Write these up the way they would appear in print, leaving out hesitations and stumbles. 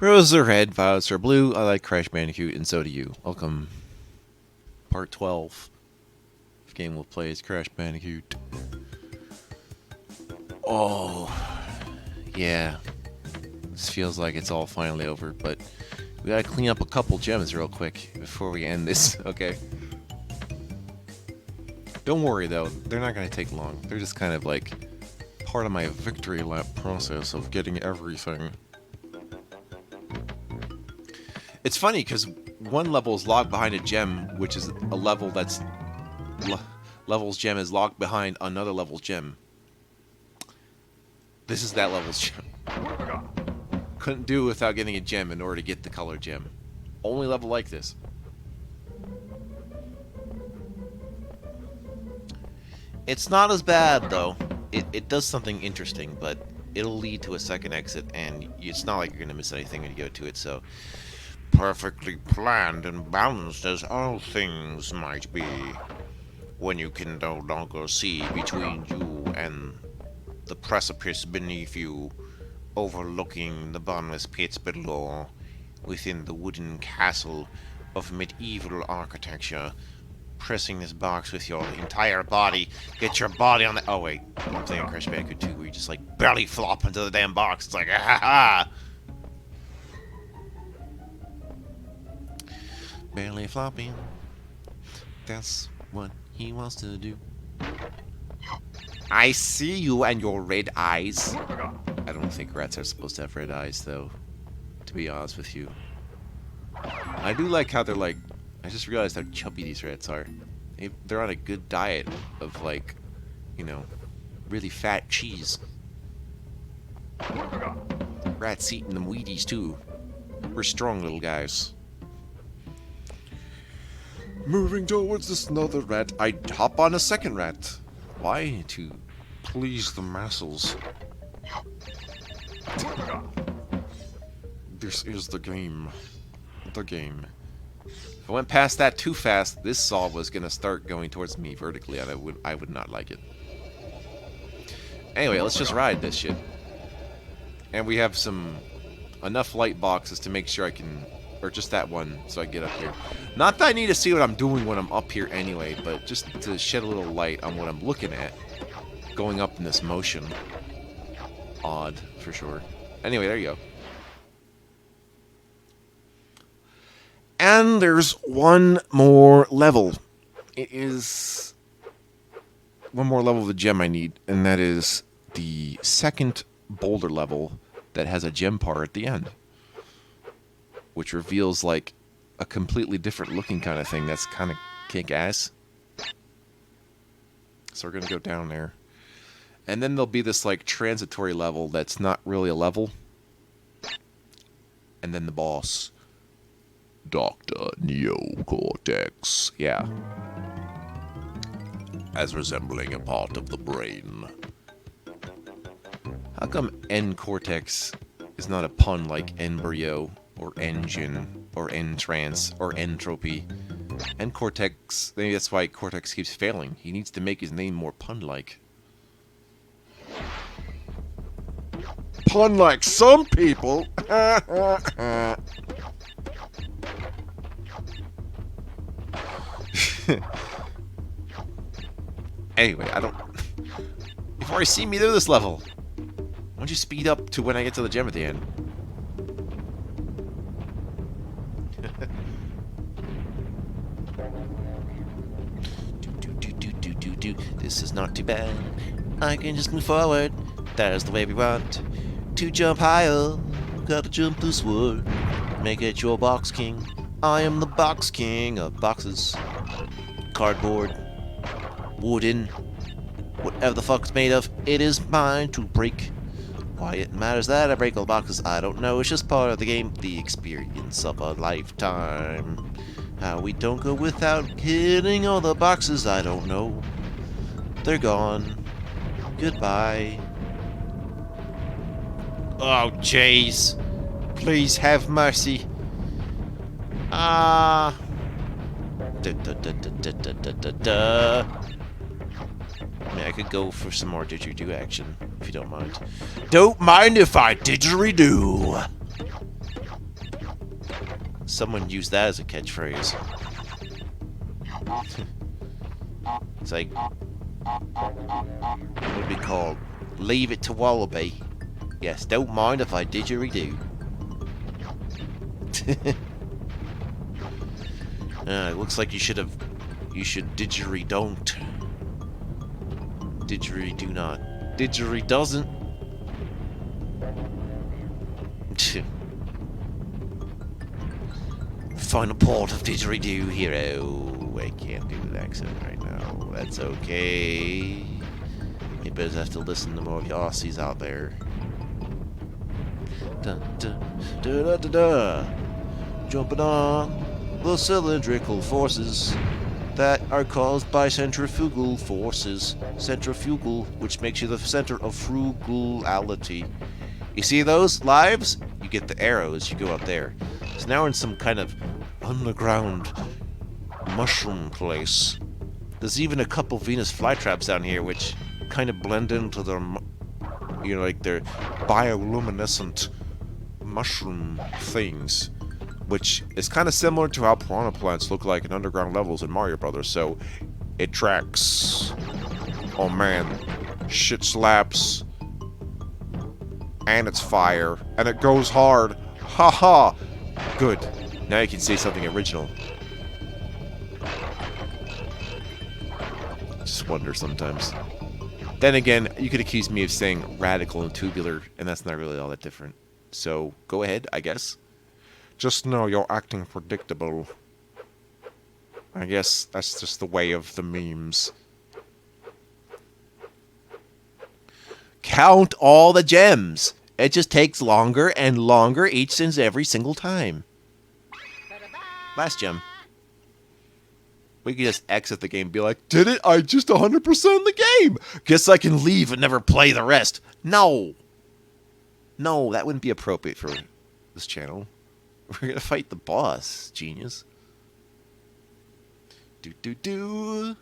Roses are red, violets are blue. I like Crash Bandicoot, and so do you. Welcome, part 12. The game we'll play is Crash Bandicoot. Oh, yeah. This feels like it's all finally over, but we gotta clean up a couple gems real quick before we end this, okay? Don't worry though, they're not gonna take long. They're just kind of like part of my victory lap process of getting everything. It's funny because one level is logged behind a gem, which is a level that's level's gem is logged behind another level's gem. This is that level's gem. Couldn't do without getting a gem in order to get the color gem. Only level like this. It's not as bad though. It does something interesting, but it'll lead to a second exit, and it's not like you're gonna miss anything when you go to it. So perfectly planned and balanced as all things might be, when you can no longer see between you and the precipice beneath you, overlooking the bottomless pits below, within the wooden castle of medieval architecture. Pressing this box with your entire body, get your body on the. Oh wait, I'm thinking Crash Bandicoot 2, where you just like belly flop into the damn box. It's like, ah ha ha! Belly flopping. That's what he wants to do. I see you and your red eyes. I don't think rats are supposed to have red eyes, though, to be honest with you. I do like how they're like. I just realized how chubby these rats are. They're on a good diet of, like, you know, really fat cheese. Rats eating them Wheaties, too. We're strong little guys. Moving towards this another rat, I'd hop on a second rat. Why? To please the masses. This is the game. The game. If I went past that too fast, this saw was gonna start going towards me vertically, and I would not like it. Anyway, let's just ride this shit. And we have enough light boxes to make sure I can, or just that one, so I get up here. Not that I need to see what I'm doing when I'm up here anyway, but just to shed a little light on what I'm looking at, going up in this motion. Odd, for sure. Anyway, there you go. And there's one more level. It is one more level of the gem I need, and that is the second boulder level that has a gem part at the end, which reveals like a completely different looking kind of thing that's kind of kick-ass. So we're gonna go down there, and then there'll be this like transitory level that's not really a level, and then the boss. Dr. Neocortex. Yeah. As resembling a part of the brain. How come N-cortex is not a pun like embryo, or engine, or entrance, or entropy? N-cortex, maybe that's why Cortex keeps failing. He needs to make his name more pun-like. Pun like some people! Anyway, You've already seen me do this level. Why don't you speed up to when I get to the gem at the end? This is not too bad. I can just move forward. That is the way we want. To jump higher, gotta jump this wood. Make it your box king. I am the box king of boxes. Cardboard, wooden, whatever the fuck it's made of, it is mine to break. Why it matters that I break all boxes, I don't know. It's just part of the game, the experience of a lifetime. How we don't go without hitting all the boxes, I don't know. They're gone. Goodbye. Oh, jeez. Please have mercy. Ah. I mean, I could go for some more didgeridoo action, if you don't mind. Don't mind if I didgeridoo! Someone used that as a catchphrase. It's like, what would be called? Leave it to Wallaby. Yes, don't mind if I didgeridoo. It looks like you should didgeridon't. Didgeridoo not. Didgeridoesn't. Final part of didgeridoo hero. I can't do the accent right now. That's okay. You better have to listen to more of you Aussies out there. Dun, dun, da, da, da, da. Jumping on the cylindrical forces that are caused by centrifugal forces. Centrifugal, which makes you the center of frugality. You see those lives? You get the arrows, you go up there. So now we're in some kind of underground mushroom place. There's even a couple Venus flytraps down here, which kind of blend into their, you know, like their bioluminescent mushroom things, which is kind of similar to how piranha plants look like in underground levels in Mario Brothers. So it tracks. Oh man, shit slaps, and it's fire, and it goes hard. Haha. Good. Now you can say something original. Just wonder sometimes. Then again, you could accuse me of saying radical and tubular, and that's not really all that different. So, go ahead, I guess. Just know you're acting predictable. I guess that's just the way of the memes. Count all the gems. It just takes longer and longer each and every single time. Last gem. We can just exit the game and be like, did it? I just 100% the game. Guess I can leave and never play the rest. No. No, that wouldn't be appropriate for this channel. We're going to fight the boss, genius. Do.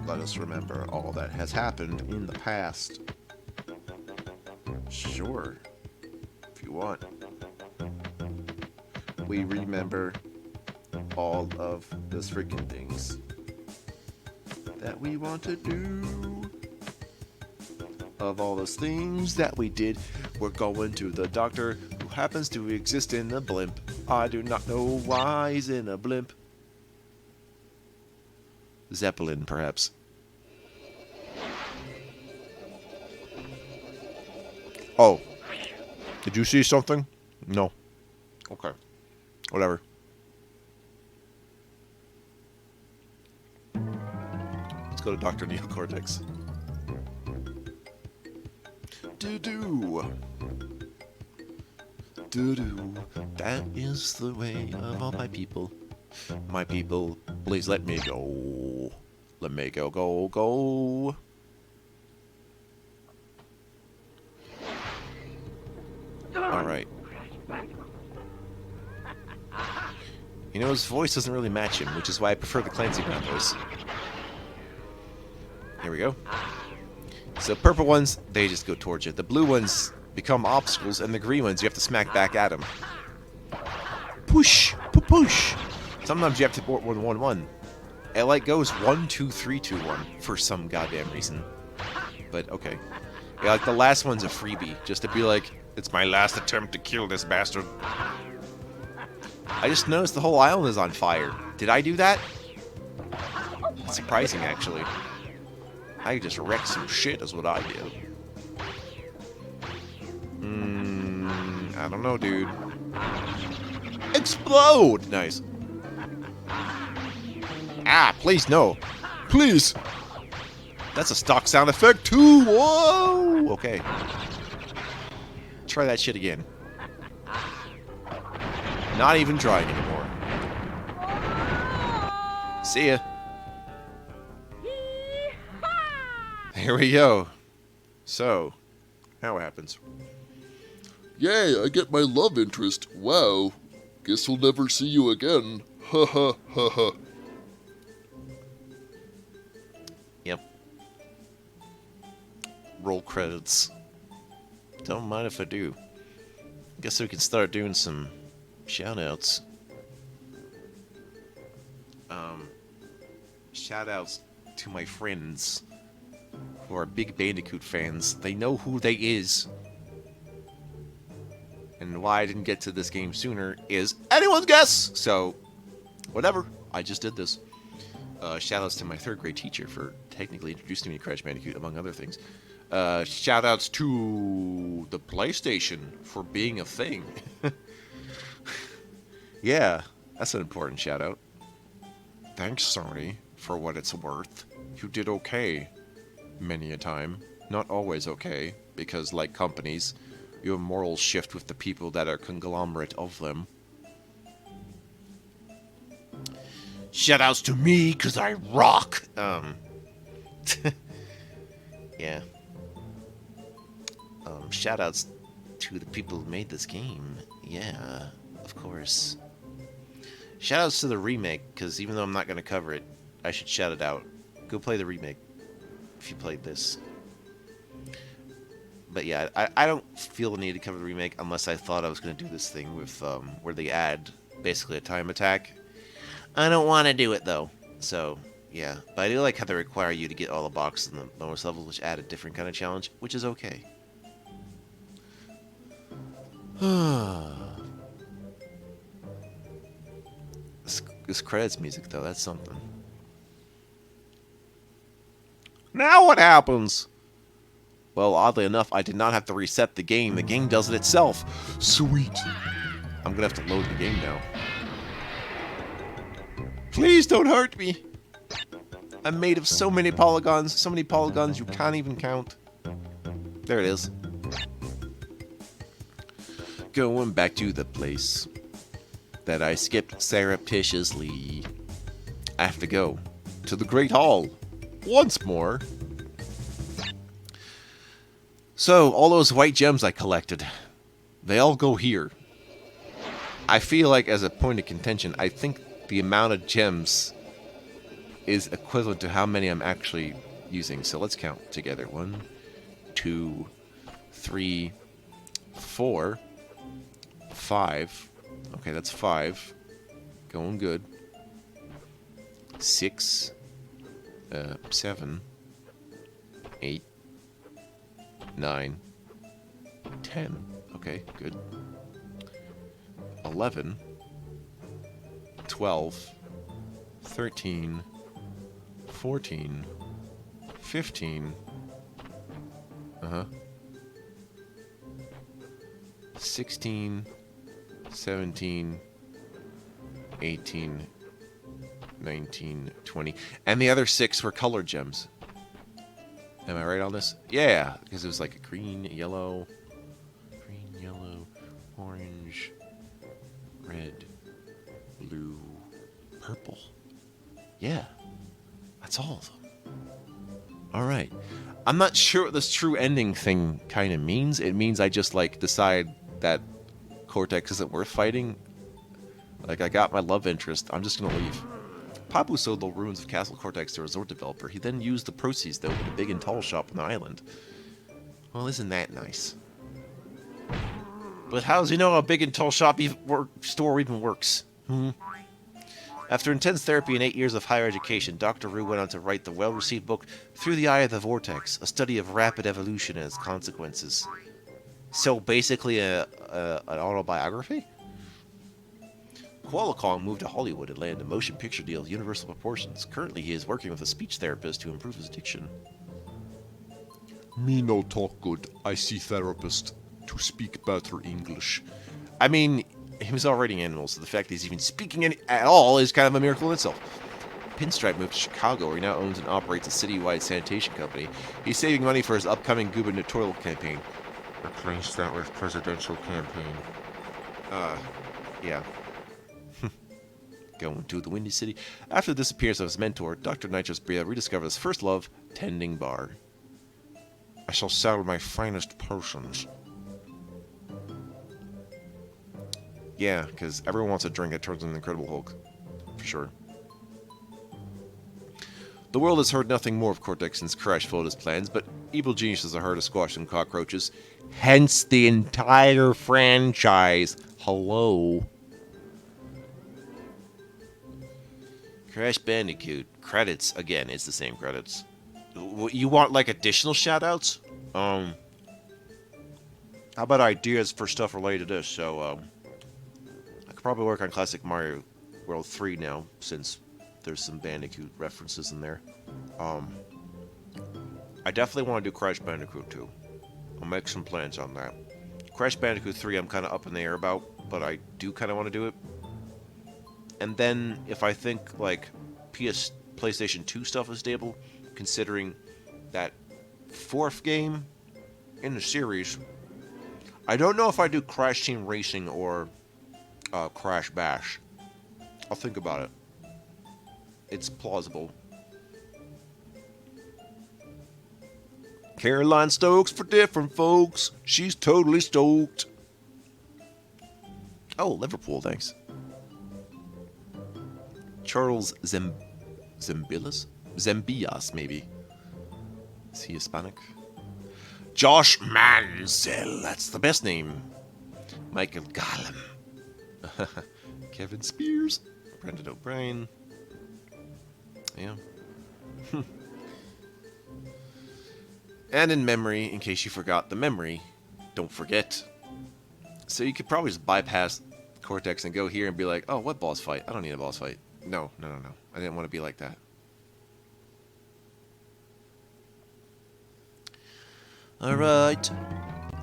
Let us remember all that has happened in the past. Sure. If you want. We remember all of those freaking things that we want to do. Of all those things that we did, we're going to the doctor who happens to exist in a blimp. I do not know why he's in a blimp. Zeppelin, perhaps. Oh. Did you see something? No. Okay. Whatever. Let's go to Dr. Neocortex. Do-do. Do-do. That is the way of all my people. My people, please let me go. Let me go, go. Alright. You know, his voice doesn't really match him, which is why I prefer the Clancy Brown voice. Here we go. So purple ones, they just go towards you. The blue ones become obstacles, and the green ones, you have to smack back at them. Push! Push! Sometimes you have to board 1-1-1. It like goes 1-2-3-2-1 for some goddamn reason. But okay. Yeah, like the last one's a freebie, just to be like, it's my last attempt to kill this bastard. I just noticed the whole island is on fire. Did I do that? It's surprising, actually. I just wrecked some shit is what I did. I don't know, dude. Explode! Nice. Ah, please, no. Please! That's a stock sound effect, too! Whoa! Okay. Try that shit again. Not even trying anymore. See ya. Here we go. So, now what happens? Yay, I get my love interest. Wow. Guess we'll never see you again. Ha ha ha ha. Yep. Roll credits. Don't mind if I do. Guess we can start doing some Shoutouts. Um, Shoutouts to my friends who are big Bandicoot fans. They know who they is. And why I didn't get to this game sooner is anyone's guess! So, whatever. I just did this. Shoutouts to my third grade teacher for technically introducing me to Crash Bandicoot, among other things. Shoutouts to the PlayStation for being a thing. Yeah, that's an important shoutout. Thanks, Sony, for what it's worth. You did okay. Many a time. Not always okay, because, like companies, your morals shift with the people that are conglomerate of them. Shoutouts to me, because I rock! Yeah. Shoutouts to the people who made this game. Yeah, of course. Shoutouts to the remake, because even though I'm not going to cover it, I should shout it out. Go play the remake if you played this. But yeah, I don't feel the need to cover the remake unless I thought I was going to do this thing with where they add basically a time attack. I don't want to do it though. So yeah, but I do like how they require you to get all the boxes in the bonus levels, which add a different kind of challenge, which is okay. This credits music though, that's something. Now what happens? Well, oddly enough, I did not have to reset the game. The game does it itself. Sweet. I'm gonna have to load the game now. Please don't hurt me. I'm made of so many polygons you can't even count. There it is. Going back to the place that I skipped surreptitiously. I have to go to the Great Hall once more. So, all those white gems I collected, they all go here. I feel like, as a point of contention, I think the amount of gems is equivalent to how many I'm actually using. So let's count together. 1, 2, 3, 4, 5. Okay, that's 5. Going good. 6, 7, 8, 9, 10. Okay, good. 11, 12, 13, 14, 15. 16, 17, 18, 19, 20. And the other 6 were colored gems. Am I right on this? Yeah, because it was like a green, yellow, orange, red, blue, purple. Yeah, that's all of them. Alright. I'm not sure what this true ending thing kind of means. It means I just, like, decide that Cortex isn't worth fighting. Like, I got my love interest. I'm just gonna leave. Papu sold the ruins of Castle Cortex to a resort developer. He then used the proceeds to open a big and tall shop on the island. Well, isn't that nice? But how does he know a big and tall shop store even works? After intense therapy and 8 years of higher education, Dr. Rue went on to write the well-received book Through the Eye of the Vortex, a study of rapid evolution and its consequences. So basically an autobiography? Koala Kong moved to Hollywood and landed a motion picture deal with Universal Proportions. Currently, he is working with a speech therapist to improve his diction. Me no talk good. I see therapist to speak better English. I mean, he was already an animal, so the fact that he's even speaking at all is kind of a miracle in itself. Pinstripe moved to Chicago, where he now owns and operates a citywide sanitation company. He's saving money for his upcoming gubernatorial campaign. Replace that with presidential campaign. Yeah. Going to the Windy City. After the disappearance of his mentor, Dr. Nitrous Bria rediscovered his first love, tending bar. I shall sell my finest potions. Yeah, because everyone wants a drink that turns into the Incredible Hulk. For sure. The world has heard nothing more of Cortex since Crash foiled his plans, but evil geniuses are hard to squash them cockroaches. Hence the entire franchise. Hello. Crash Bandicoot. Credits. Again, it's the same credits. You want, like, additional shoutouts? How about ideas for stuff related to this? So, I could probably work on Classic Mario World 3 now, since there's some Bandicoot references in there. I definitely want to do Crash Bandicoot 2. I'll make some plans on that. Crash Bandicoot 3 I'm kind of up in the air about, but I do kind of want to do it. And then, if I think, like, PlayStation 2 stuff is stable, considering that fourth game in the series, I don't know if I do Crash Team Racing or Crash Bash. I'll think about it. It's plausible. Caroline Stokes for different folks. She's totally stoked. Oh, Liverpool, thanks. Charles Zembillas? Zembillas, maybe. Is he Hispanic? Josh Mansell, that's the best name. Michael Gollum. Kevin Spears. Brendan O'Brien. Yeah. And in memory, in case you forgot the memory, don't forget. So you could probably just bypass Cortex and go here and be like, oh, what boss fight? I don't need a boss fight. No. I didn't want to be like that. Alright.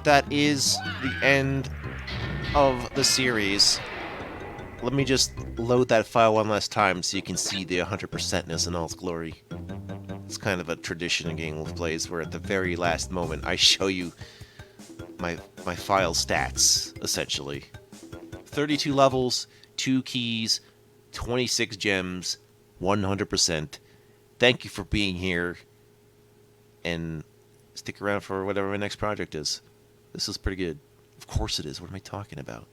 That is the end of the series. Let me just load that file one last time so you can see the 100%ness in all its glory. It's kind of a tradition in Game of Plays where at the very last moment I show you my file stats, essentially. 32 levels, 2 keys, 26 gems, 100%. Thank you for being here, and stick around for whatever my next project is. This is pretty good. Of course it is. What am I talking about?